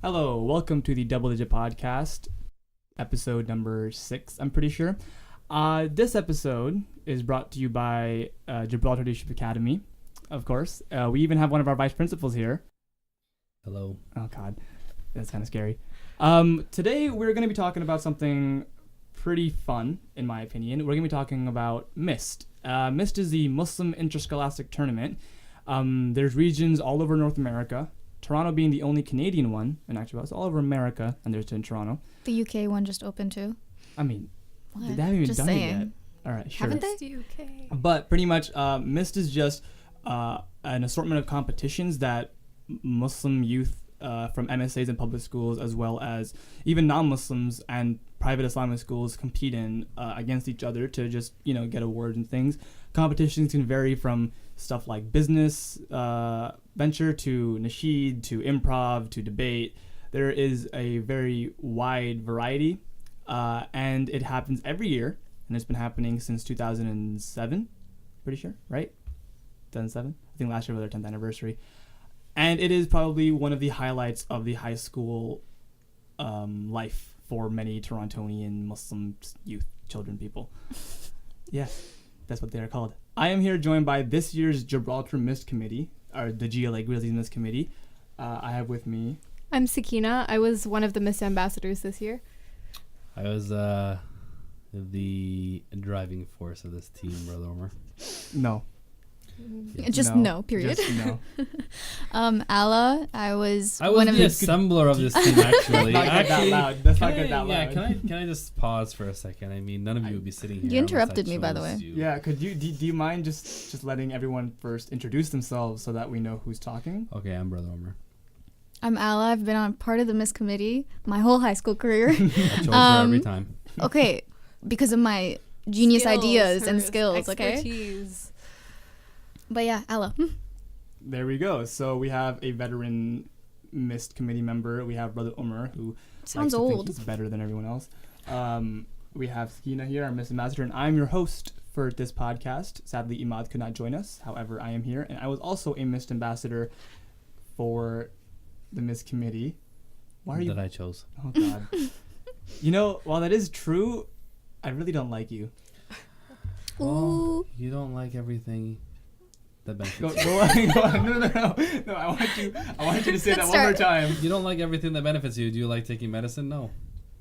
Hello, welcome to the Double Digit Podcast, episode number 6, I'm pretty sure. This episode is brought to you by Gibraltar Leadership Academy, of course. We even have one of our vice principals here. Hello. Oh, God. That's kind of scary. Today, we're going to be talking about something pretty fun, in my opinion. We're going to be talking about MIST. MIST is the Muslim Interscholastic Tournament. There's regions all over North America. Toronto being the only Canadian one, and actually it's all over America, and there's in Toronto. The UK one just opened too. I mean, What? they haven't even Just done saying. it yet. All right, sure. Haven't they? The UK. But pretty much, MIST is just an assortment of competitions that Muslim youth from MSAs and public schools, as well as even non-Muslims and private Islamic schools, compete in against each other to just get awards and things. Competitions can vary from stuff like business venture to nasheed to improv to debate. There is a very wide variety, and it happens every year, and it's been happening since 2007. Pretty sure, right? 2007. I think last year was our 10th anniversary, and it is probably one of the highlights of the high school life for many Torontonian Muslim youth, children, people. Yeah. That's what they are called. I am here joined by this year's Gibraltar MIST Committee, or the GLA Grizzlies MIST Committee. I have with me... I'm Sakina. I was one of the MIST ambassadors this year. I was the driving force of this team, Brother Omar. No. Yeah. Just no, period. Just no. Alla, I was I was one of the the... assembler of this team, actually. Not get that loud. Let's not get that Yeah, loud. can I just pause for a second? I mean, none of you would be sitting here. You unless I interrupted me, by the chose way. you. Yeah, do you mind just letting everyone first introduce themselves so that we know who's talking? Okay, I'm Brother Omar. I'm Alla. I've been on part of the MIST Committee my whole high school career. I chose her every time. Okay, because of my genius Skills, ideas and her skills, okay? expertise. But yeah, Alla. There we go. So we have a veteran MIST Committee member. We have Brother Omar, who Sounds likes to think old. he's better than everyone else. We have Sakina here, our MIST Ambassador, and I'm your host for this podcast. Sadly, Imad could not join us. However, I am here, and I was also a MIST Ambassador for the MIST Committee. Why are you... That I chose. Oh, God. While that is true, I really don't like you. Ooh. You don't like everything that benefits Go on, go on. No, I want you to say Let's that one more start. time. you. don't like everything that benefits you. Do you like taking medicine? No.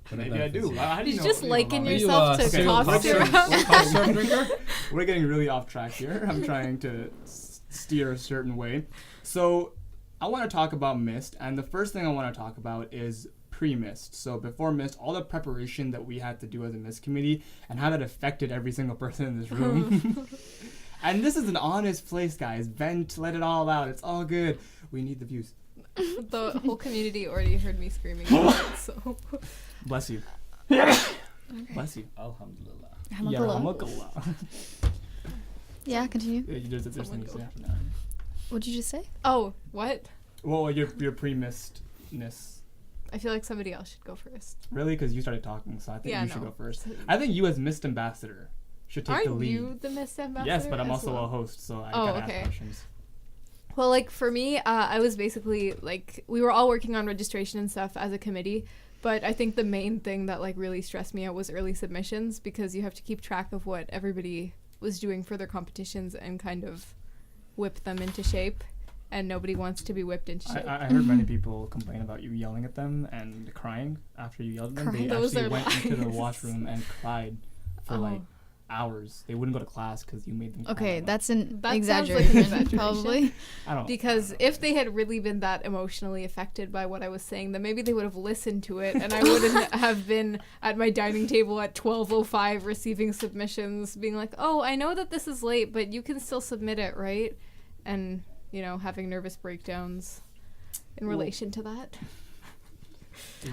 But it Maybe I benefits do. you. How do you You know? just you know liken about Are me? you yourself a to cereal cough boxer? syrup. Cough syrup drinker? We're getting really off track here. I'm trying to steer a certain way. So I want to talk about MIST, and the first thing I want to talk about is pre-MIST. So before MIST, all the preparation that we had to do as a MIST committee and how that affected every single person in this room. And this is an honest place, guys. Vent, let it all out. It's all good. We need the views. The whole community already heard me screaming about it, so. Bless you. Bless you. Alhamdulillah. Alhamdulillah. Yeah, continue. There's something to say after that. What'd you just say? Oh, what? Well, your pre-MIST-ness. I feel like somebody else should go first. Really? Because you started talking, so I think Yeah, you should no. go first. I think you as MIST ambassador should take the Aren't lead. you the MIST ambassador? Yes, but I'm as also well? a host, so I Oh, gotta okay. ask questions. Well, like for me, I was basically like we were all working on registration and stuff as a committee, but I think the main thing that like really stressed me out was early submissions because you have to keep track of what everybody was doing for their competitions and kind of whip them into shape, and nobody wants to be whipped into shape. I heard many people complain about you yelling at them and crying after you yelled at them. Crying? They Those actually are went into the lies. washroom and cried for Oh. like hours. They wouldn't go to class because you made them cry. Okay, that that's an That sounds like an exaggeration, exaggeration. probably. much. I don't. Because if they had really been that emotionally affected by what I was saying, then maybe they would have listened to it, and I wouldn't have been at my dining table at 12:05 receiving submissions, being like, "Oh, I know that this is late, but you can still submit it, right?" And having nervous breakdowns in Well- relation to that.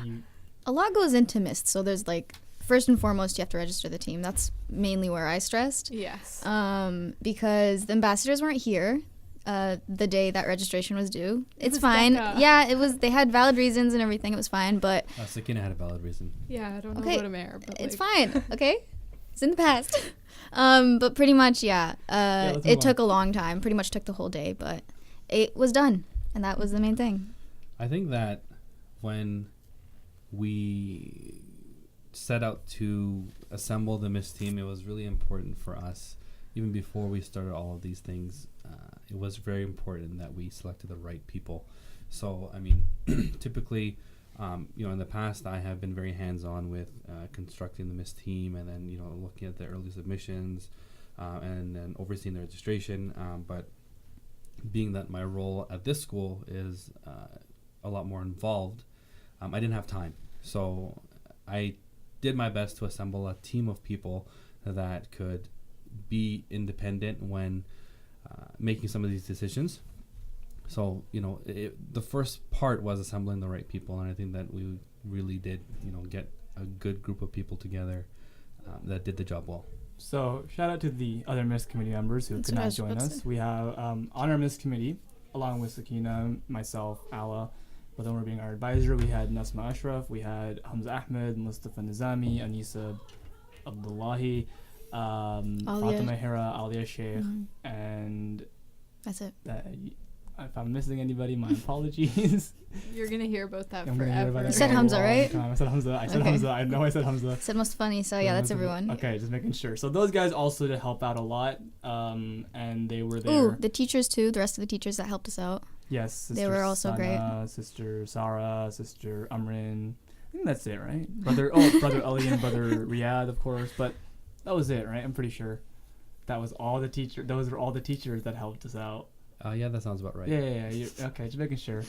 you, A lot goes into MIST, so there's like, first and foremost, you have to register the team. That's mainly where I stressed. Yes. Because the ambassadors weren't here the day that registration was due. It's was fine. Becca. Yeah, it was. They had valid reasons and everything. It was fine, but Sakina had a valid reason. Yeah, I don't know Okay, about a mayor, but it's like, fine. Okay, it's in the past. But pretty much, yeah. let's move It took a long time. Pretty much took the whole day, but it was done, and that was the main thing. I think that when we set out to assemble the Miss team, it was really important for us. Even before we started all of these things, it was very important that we selected the right people. So, I mean, typically, in the past, I have been very hands-on with constructing the Miss team, and then, looking at the early submissions, and then overseeing the registration. But being that my role at this school is a lot more involved, I didn't have time. So I did my best to assemble a team of people that could be independent when making some of these decisions. So, the first part was assembling the right people, and I think that we really did, get a good group of people together that did the job well. So shout out to the other Miss Committee members who could not join us. We have on our Miss Committee, along with Sakina, myself, Allah, but then we're being our advisor. We had Nasma Ashraf, we had Hamza Ahmed, Mustafa Nizami, Anisa Abdullahi, Fatima Hira, Alia Sheikh, and that's it. If I'm missing anybody, my apologies. You're gonna hear about that I'm forever. You said Hamza, right? I said Hamza. Hamza. I know I said Hamza. Said Mustafani, so yeah, that's everyone. Okay, just making sure. So those guys also did help out a lot, and they were there. Ooh, the teachers too. The rest of the teachers that helped us out. Yes, Sister they were also Sana, great. Sister Sarah, Sister Amrin. I think that's it, right? Brother Ali and Brother Riyadh, of course. But that was it, right? I'm pretty sure that was all the teacher. Those were all the teachers that helped us out. Yeah, that sounds about right. Yeah. Okay, just making sure.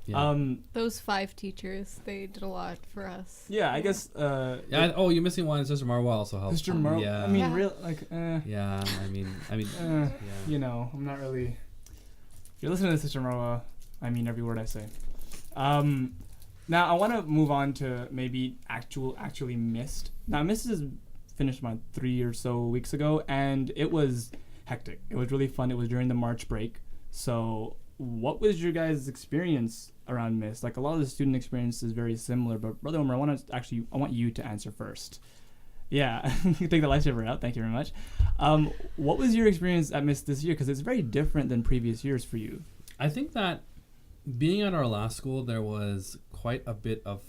Yeah. Those 5 teachers, they did a lot for us. Yeah, I guess. You're missing one. Sister Marwa also helped. Sister Marwa. Yeah. I mean, Yeah. Yeah, I mean. Yeah. I'm not really. If you're listening to Sister Marwa, I mean every word I say. Now I want to move on to maybe actually missed. Now Missed is finished about 3 or so weeks ago, and it was hectic. It was really fun. It was during the March break. So what was your guys' experience around Mist? Like, a lot of the student experience is very similar, but Brother Omar, I want you to answer first. Yeah, take the lightsaber out. Thank you very much. What was your experience at Mist this year? Because it's very different than previous years for you. I think that being at our last school, there was quite a bit of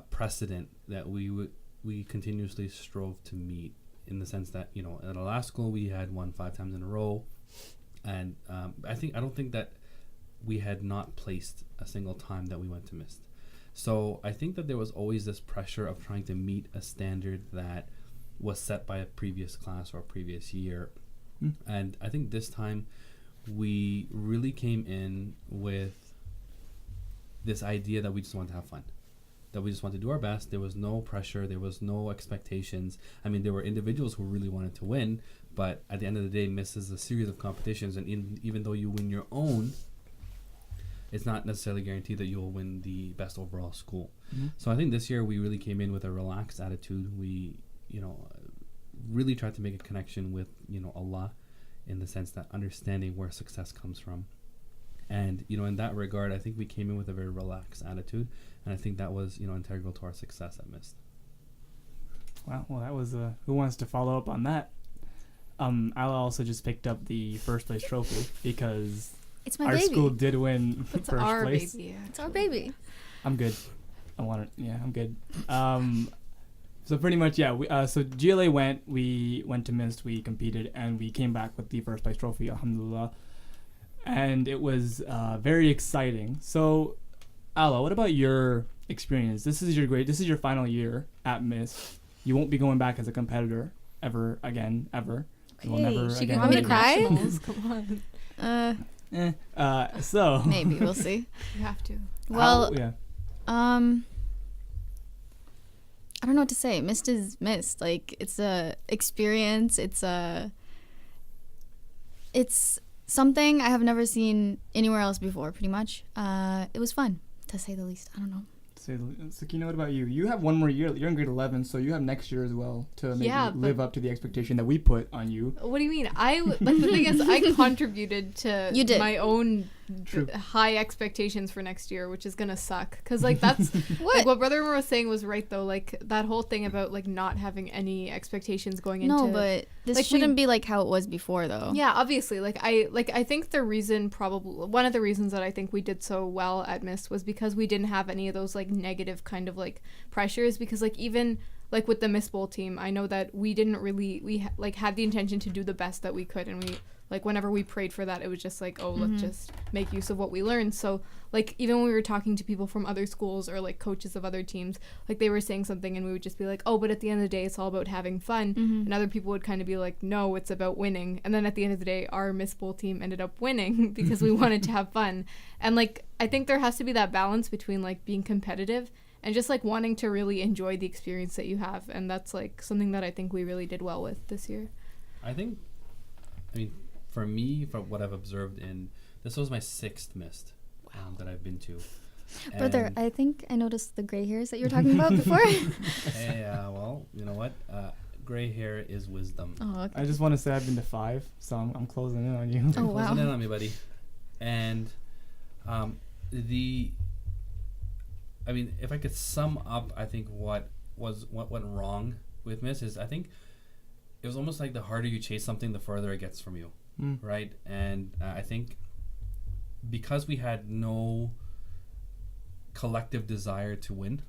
precedent that we continuously strove to meet, in the sense that, at our last school we had won 5 times in a row, and I don't think that we had not placed a single time that we went to Mist. So I think that there was always this pressure of trying to meet a standard that was set by a previous class or a previous year. And I think this time we really came in with this idea that we just want to have fun, that we just want to do our best. There was no pressure, there was no expectations. I mean, there were individuals who really wanted to win, but at the end of the day, Miss is a series of competitions, and even though you win your own, it's not necessarily guaranteed that you'll win the best overall school. So I think this year we really came in with a relaxed attitude. We, really tried to make a connection with, Allah, in the sense that understanding where success comes from. And, in that regard, I think we came in with a very relaxed attitude, and I think that was, integral to our success at Mist. Wow, well, that was who wants to follow up on that? Allah also just picked up the first place trophy because it's my our baby. School did win It's first our place. baby. It's our baby. I'm good. I'm good. So pretty much, yeah. So GLA we went to Mist, we competed, and we came back with the first place trophy, alhamdulillah. And it was very exciting. So, Allah, what about your experience? This is your final year at Mist. You won't be going back as a competitor ever again, ever. You will never she again. can want me to cry? Nationals, come on. So Maybe we'll see. You have to. Well, yeah. I don't know what to say. Mist is Mist. Like, it's a experience. It's something I have never seen anywhere else before, pretty much. It was fun, to say the least. I don't know. Sakina, what about you? You have one more year. You're in grade 11, so you have next year as well to maybe live up to the expectation that we put on you. What do you mean? Like, the thing is, I contributed to You did. my own True. high expectations for next year, which is gonna suck. Cause like that's What? like what Brother Moore was saying was right though. Like that whole thing about like not having any expectations going into. No, but this like, shouldn't be like how it was before, though. Yeah, obviously. I think the reason, probably one of the reasons that I think we did so well at Mist was because we didn't have any of those like negative kind of like pressures, because like even like with the Mist Bowl team, I know that we didn't really like had the intention to do the best that we could, and we like whenever we prayed for that, it was just like, oh, let's just make use of what we learned. So like even when we were talking to people from other schools or like coaches of other teams, like they were saying something and we would just be like, oh, but at the end of the day it's all about having fun. And other people would kind of be like, no, it's about winning. And then at the end of the day, our Mist Bowl team ended up winning because we wanted to have fun. And like I think there has to be that balance between like being competitive and just like wanting to really enjoy the experience that you have. And that's like something that I think we really did well with this year. I mean, for me, from what I've observed this was my 6th Mist that I've been to. Brother, And- I think I noticed the gray hairs that you were talking about before. Hey, well, you know what? Gray hair is wisdom. Oh, okay. I just want to say I've been to 5, so I'm closing in on you. Oh, wow. Closing in on me, buddy. And if I could sum up, I think what went wrong with Mist is I think it was almost like the harder you chase something, the further it gets from you, right? And I think because we had no collective desire to win,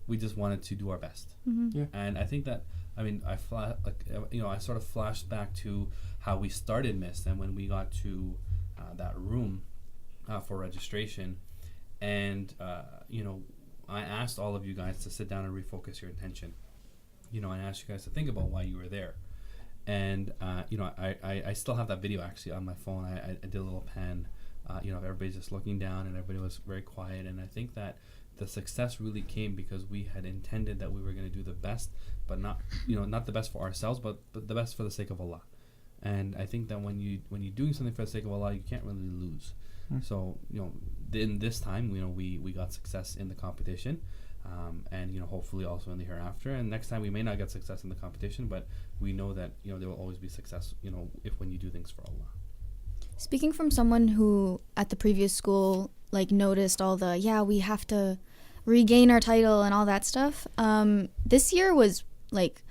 we just wanted to do our best. Yeah. And I think that I sort of flashed back to how we started Mist and when we got to that room for registration, and I asked all of you guys to sit down and refocus your attention. I asked you guys to think about why you were there, and I still have that video actually on my phone. I did a little pan, everybody's just looking down and everybody was very quiet, and I think that the success really came because we had intended that we were going to do the best, but not the best for ourselves, but the best for the sake of Allah. And I think that when you're doing something for the sake of Allah, you can't really lose. So in this time, we got success in the competition, and hopefully also in the hereafter. And next time we may not get success in the competition, but we know that there will always be success. When you do things for Allah. Speaking from someone who at the previous school like noticed all the we have to regain our title and all that stuff, this year was like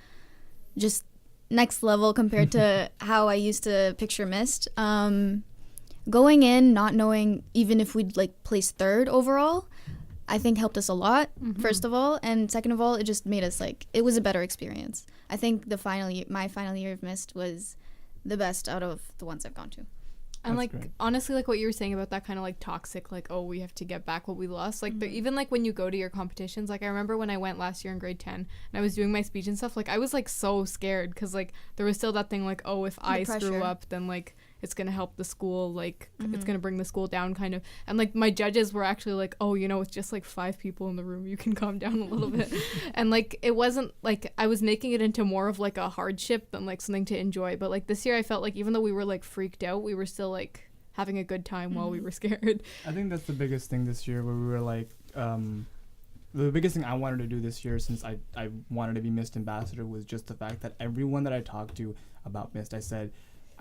just next level compared to how I used to picture Mist. Going in not knowing even if we'd like place 3rd overall, I think helped us a lot, first of all, and second of all, it just made us like, it was a better experience. I think my final year of Mist was the best out of the ones I've gone to. And That's like great. honestly, like what you were saying about that kind of like toxic, like, oh, we have to get back what we lost. Like even like when you go to your competitions, like I remember when I went last year in grade 10 and I was doing my speech and stuff, like I was like so scared because like there was still that thing like, oh, if I screw pressure. up, then like it's gonna help the school, like it's gonna bring the school down kind of. And like my judges were actually like, oh, it's just like 5 people in the room, you can calm down a little bit. And like it wasn't like I was making it into more of like a hardship than like something to enjoy. But like this year I felt like even though we were like freaked out, we were still like having a good time while we were scared. I think that's the biggest thing this year, where we were like, the biggest thing I wanted to do this year, since I wanted to be Mist ambassador, was just the fact that everyone that I talked to about Mist, I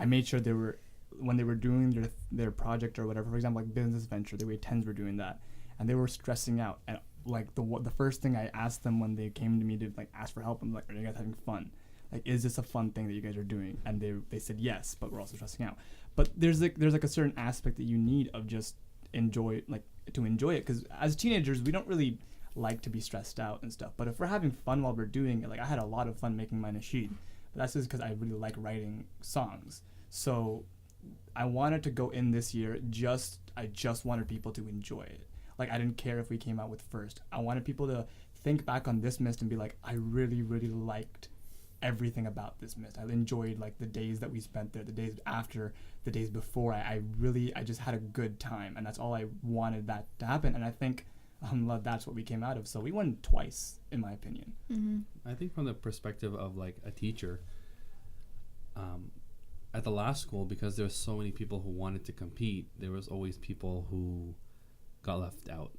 made sure they were, when they were doing their project or whatever, for example, like business venture, the way 10s were doing that, and they were stressing out. And like the first thing I asked them when they came to me to like ask for help, I'm like, are you guys having fun? Like, is this a fun thing that you guys are doing? And they said yes, but we're also stressing out. But there's like a certain aspect that you need of just to enjoy it, because as teenagers we don't really like to be stressed out and stuff. But if we're having fun while we're doing it, like I had a lot of fun making my nasheed, but that's just because I really like writing songs. So I wanted to go in this year I just wanted people to enjoy it. Like I didn't care if we came out with first. I wanted people to think back on this Mist and be like, I really, really liked everything about this Mist. I enjoyed like the days that we spent there, the days after, the days before. I just had a good time, and that's all I wanted that to happen. And I think that's what we came out of. So we won twice, in my opinion. I think from the perspective of like a teacher, at the last school, because there's so many people who wanted to compete, there was always people who got left out.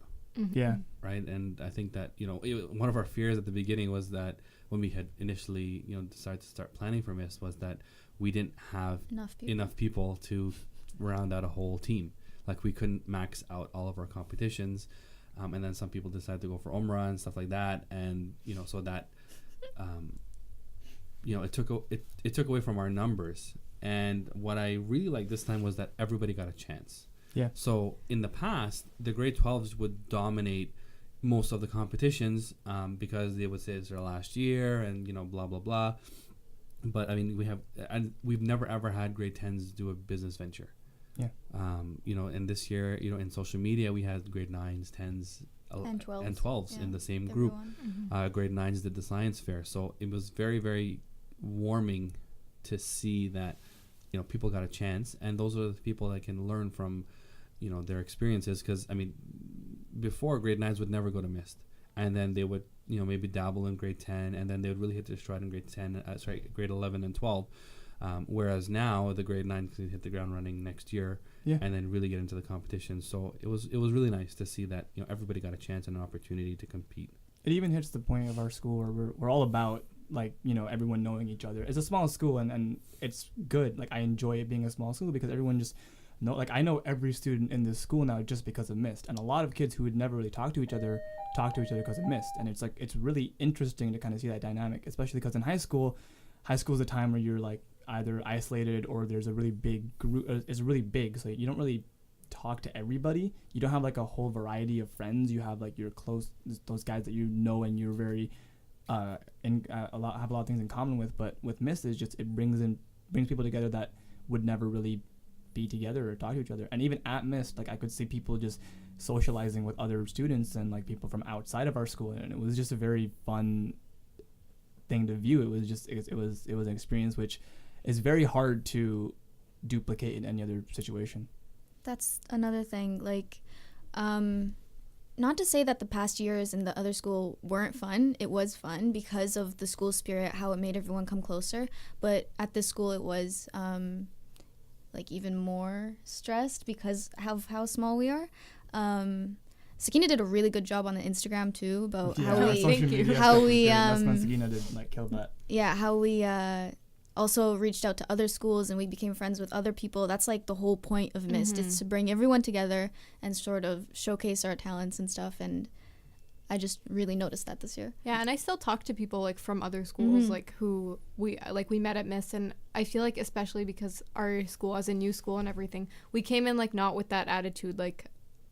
Yeah. Right. And I think that, one of our fears at the beginning was that when we had initially, decided to start planning for Mist, was that we didn't have enough people to round out a whole team. like we couldn't max out all of our competitions, and then some people decided to go for Umrah and stuff like that, and so that it took away from our numbers. And what I really liked this time was that everybody got a chance. Yeah. So in the past, the grade 12s would dominate most of the competitions because they would say it's their last year and blah blah blah. But I mean, we've never ever had grade 10s do a business venture. Yeah. And this year, in social media, we had grade 9s, 10s, And 12s. and 12s in Yeah, the same group. everyone. Grade 9s did the science fair, so it was very, very warming to see that people got a chance, and those are the people that can learn from their experiences. Because I mean, before, grade 9s would never go to MIST, and then they would maybe dabble in grade 10, and then they would really hit their stride in grade 11 and 12. Whereas now the grade 9 can hit the ground running next year, Yeah. and then really get into the competition. So it was really nice to see that everybody got a chance and an opportunity to compete. It even hits the point of our school where we're all about like everyone knowing each other. It's a small school and it's good. Like I enjoy it being a small school because everyone just I know every student in this school now just because of MIST, and a lot of kids who would never really talk to each other because of MIST. And it's really interesting to kind of see that dynamic, especially because in high school is a time where you're like either isolated or there's a really big group. It's really big, so you don't really talk to everybody. You don't have like a whole variety of friends. You have like your close, those guys that and you're very have a lot of things in common with. But with MIST, is just it brings people together that would never really be together or talk to each other. And even at MIST, like I could see people just socializing with other students and like people from outside of our school, and it was just a very fun thing to view. It was an experience which is very hard to duplicate in any other situation. That's another thing. Like, not to say that the past years in the other school weren't fun. It was fun because of the school spirit, how it made everyone come closer. But at this school, it was like even more stressed because of how small we are. Sakina did a really good job on the Instagram too about how we Thank you. That's when Sakina did like kill that. Yeah, how we also reached out to other schools and we became friends with other people. That's like the whole point of MIST, is to bring everyone together and sort of showcase our talents and stuff. And I just really noticed that this year. Yeah, and I still talk to people like from other schools, like who we met at MIST, and I feel like especially because our school as a new school and everything, we came in like not with that attitude like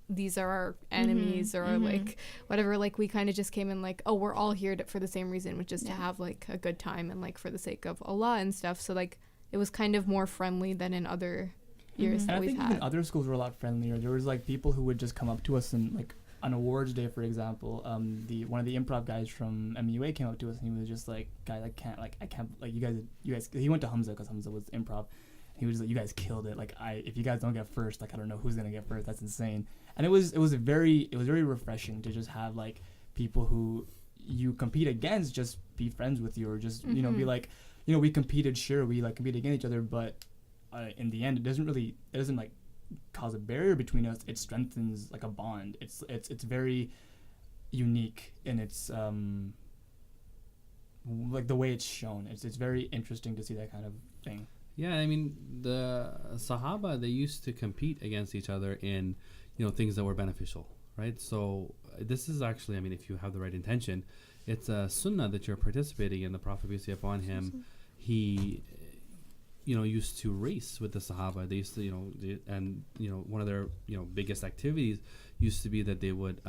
these are our enemies or like whatever. Like we kind of just came in like, oh, we're all here for the same reason, which is to have like a good time and like for the sake of Allah and stuff. So like it was kind of more friendly than in other years that And I we've think had. even other schools were a lot friendlier. There was like people who would just come up to us and like on awards day, for example, one of the improv guys from MUA came up to us and he was just like, guys, I can't like you guys. He went to Hamza because Hamza was improv. He was like, you guys killed it. Like if you guys don't get first, like I don't know who's gonna get first. That's insane. And it was very refreshing to just have like people who you compete against just be friends with you, or just be like, we competed, sure, we like competed against each other, but in the end it doesn't like cause a barrier between us. It strengthens like a bond. It's very unique in its like the way it's shown. It's very interesting to see that kind of thing. Yeah, I mean, the Sahaba, they used to compete against each other in, things that were beneficial, right? So this is actually, I mean, if you have the right intention, it's a sunnah that you're participating in. The Prophet, peace be upon him, he, used to race with the Sahaba. They used to, one of their, biggest activities used to be that they would,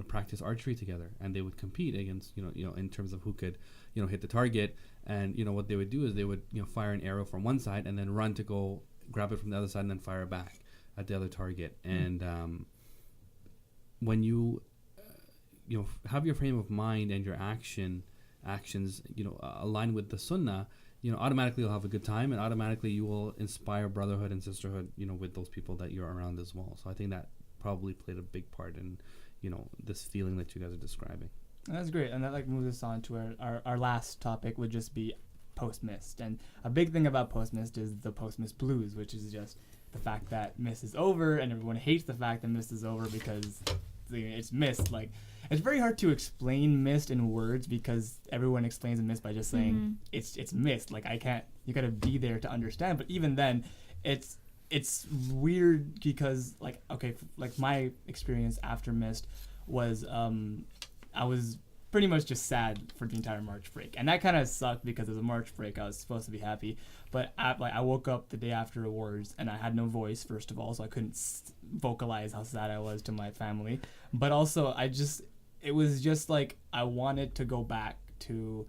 practice archery together, and they would compete against, in terms of who could, hit the target. And, what they would do is they would, fire an arrow from one side and then run to go grab it from the other side and then fire it back at the other target. And when you, have your frame of mind and your actions, align with the sunnah, automatically you'll have a good time, and automatically you will inspire brotherhood and sisterhood, with those people that you're around as well. So I think that probably played a big part in, this feeling that you guys are describing. And that's great, and that like moves us on to our last topic, would just be post-MIST. And a big thing about post-MIST is the post-MIST blues, which is just the fact that MIST is over, and everyone hates the fact that MIST is over because it's MIST. Like, it's very hard to explain MIST in words because everyone explains MIST by just saying it's MIST. Like, you gotta be there to understand. But even then, it's it's weird because like okay, like my experience after Mist was I was pretty much just sad for the entire March break, and that kind of sucked because it was a March break. I was supposed to be happy, but I woke up the day after awards and I had no voice, first of all, so I couldn't vocalize how sad I was to my family. But also it was just like I wanted to go back to,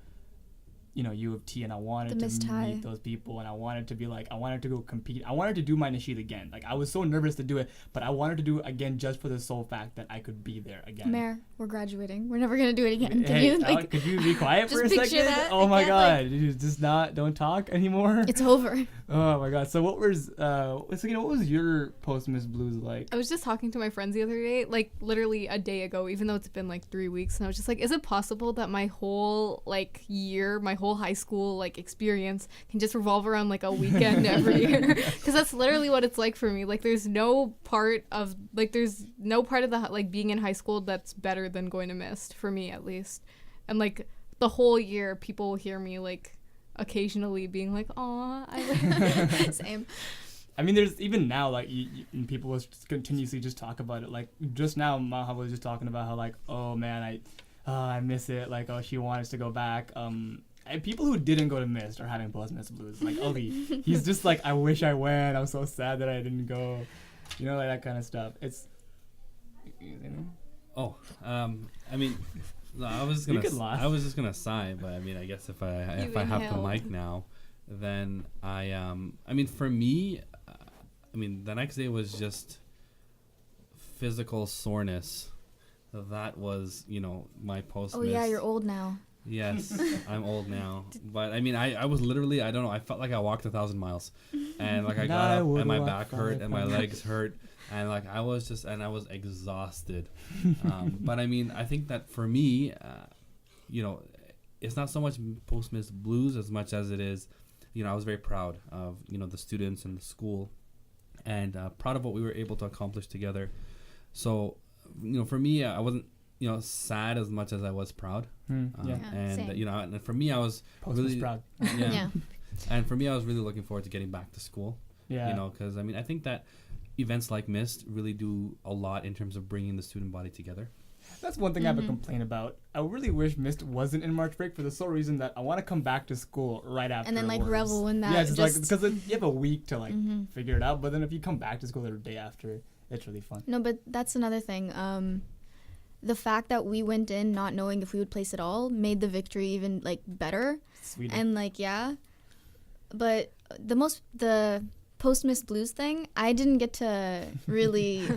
you know, U of T, and I wanted The to Mist High. meet those people, and I wanted to be like, I wanted to go compete. I wanted to do my Nashid again. Like, I was so nervous to do it, but I wanted to do it again just for the sole fact that I could be there again. Mayor, we're graduating. We're never gonna do it again. Can Hey, you like? could you be quiet for a just picture second? that Oh my again, god, like- you just don't talk anymore. It's over. Oh my god. So what was what was your post Miss Blues like? I was just talking to my friends the other day, like literally a day ago, even though it's been like 3 weeks, and I was just like, is it possible that my whole like year, my whole high school like experience can just revolve around like a weekend every year? Because that's literally what it's like for me. Like there's no part of the like being in high school that's better than going to Mist, for me at least. And like the whole year, people will hear me like occasionally being like, "Aw, I like." Same. I mean, there's even now, like, and people will just continuously just talk about it. Like, just now, Maha was just talking about how, like, oh, man, I miss it. Like, oh, she wants to go back. And people who didn't go to Mist are having post-Mist blues. Like, Ali, he's just like, I wish I went. I'm so sad that I didn't go. You know, like, that kind of stuff. It's... Oh, I mean, no, I was You gonna. could laugh. I was just gonna sigh, but I mean, I guess if I have the inhaled. mic now, then I mean, for me, I mean, the next day was just physical soreness. That was, you know, my post. Oh yeah, you're old now. Yes, I'm old now, but I mean, I was literally, I don't know, I felt like I walked 1,000 miles, and like I got up and my back hurt and my legs hurt, and like I was exhausted. But I mean, I think that for me, you know, it's not so much post-Miss blues as much as it is, you know, I was very proud of, you know, the students and the school, and proud of what we were able to accomplish together. So, you know, for me, I wasn't, you know, sad as much as I was proud. yeah. Yeah, And same. you know, and for me, I was Post-Miss really proud. yeah. Yeah. And for me, I was really looking forward to getting back to school. Yeah. You know, because I mean, I think that events like Mist really do a lot in terms of bringing the student body together. That's one thing I have a Mhm. complaint about. I really wish Mist wasn't in March break for the sole reason that I want to come back to school right after. And then like awards. revel in that. Yeah, it's like just- because you have a week to like Mhm. figure it out. But then if you come back to school the day after, it's really fun. No, but that's another thing. The fact that we went in not knowing if we would place at all made the victory even like better. Sweet. And like yeah, but the post Miss Blues thing, I didn't get to really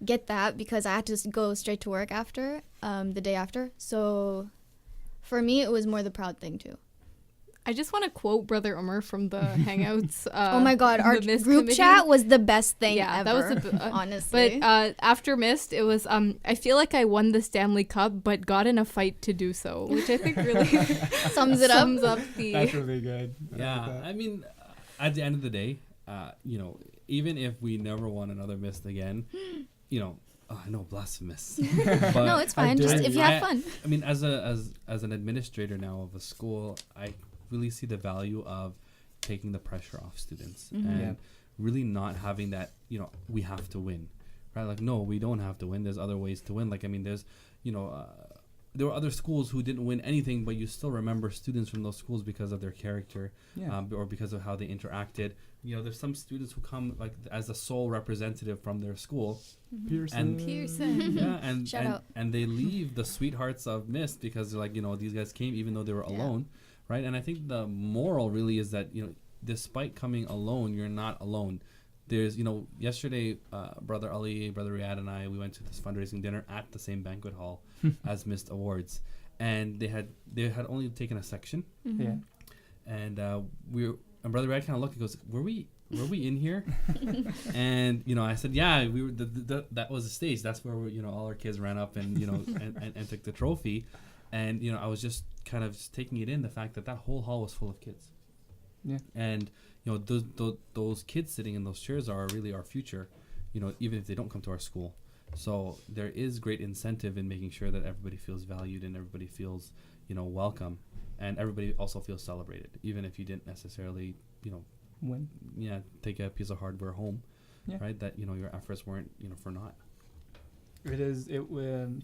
get that because I had to just go straight to work after the day after. So for me, it was more the proud thing too. I just want to quote Brother Umar from the Hangouts. Oh my God, our the Mist group committee. chat was the best thing Yeah, ever. that was honestly. But after Mist, it was I feel like I won the Stanley Cup, but got in a fight to do so, which I think really Sums it up. sums up the. That's really good. I Yeah, like that. I mean, at the end of the day, you know, even if we never won another Mist again, you know, I know, blasphemous. But No, it's fine. Just if you have fun. I mean, as an administrator now of a school, I really see the value of taking the pressure off students Mhm. and Yeah. really not having that, you know, we have to win, right? Like, no, we don't have to win. There's other ways to win. Like, I mean, there's, you know, there were other schools who didn't win anything, but you still remember students from those schools because of their character, Yeah. or because of how they interacted. You know, there's some students who come like as the sole representative from their school, Pearson. and- Pearson. yeah, and Shout and, out. and they leave the sweethearts of Mist because they're like, you know, these guys came even though they were Yeah. alone, right? And I think the moral really is that, you know, despite coming alone, you're not alone. There's, you know, yesterday, Brother Ali, Brother Riyad, and I, we went to this fundraising dinner at the same banquet hall as Mist Awards, and they had only taken a section, Mm-hmm. Yeah. and and Brother Riyad kind of looked and goes, were we in here? And you know, I said, yeah, we were. That was the stage. That's where you know, all our kids ran up and you know and took the trophy, and you know, I was just kind of just taking it in, the fact that whole hall was full of kids. Yeah. And you know, those kids sitting in those chairs are really our future, you know, even if they don't come to our school. So there is great incentive in making sure that everybody feels valued and everybody feels, you know, welcome, and everybody also feels celebrated, even if you didn't necessarily, you know, When take a piece of hardware home, Yeah. right? That your efforts weren't for naught. it is,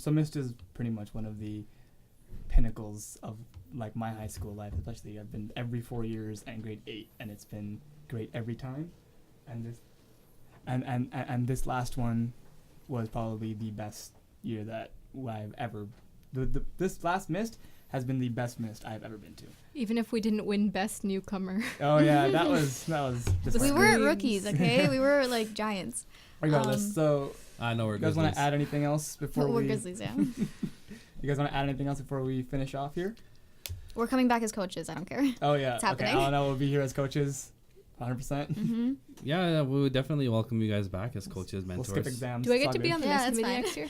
so MIST is pretty much one of the pinnacles of like my high school life. Especially, I've been every 4 years and grade 8, and it's been great every time. And this last one was probably the best year that I've ever. This last MIST has been the best MIST I've ever been to. Even if we didn't win best newcomer. Oh yeah, that was just We like- weren't Screams. rookies, okay? We were like giants. regardless. So I know we're you guys want Grizzlies. to add anything else before We're we? Grizzlies, yeah. You guys want to add anything else before we finish off here? We're coming back as coaches. I don't care. Oh yeah, It's okay. happening. Alana will be here as coaches, 100%. Mm-hmm. Yeah, we would definitely welcome you guys back as coaches, We'll mentors. skip exams. Do I It's get all to be good. on the Yeah, MIST that's committee fine. next year?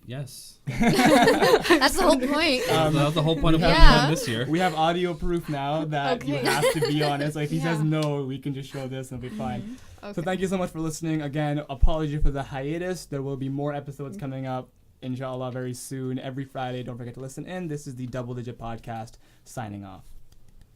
Yes. That's the whole point. That was the whole point of Yeah. having him this year. We have audio proof now that you Okay. have to be on it. So if he says Yeah. no, we can just show this and it'll be fine. Okay. So thank you so much for listening. Again, apology for the hiatus. There will be more episodes coming up, inshallah, very soon. Every Friday. Don't forget to listen in. This is the Double Digit Podcast, signing off.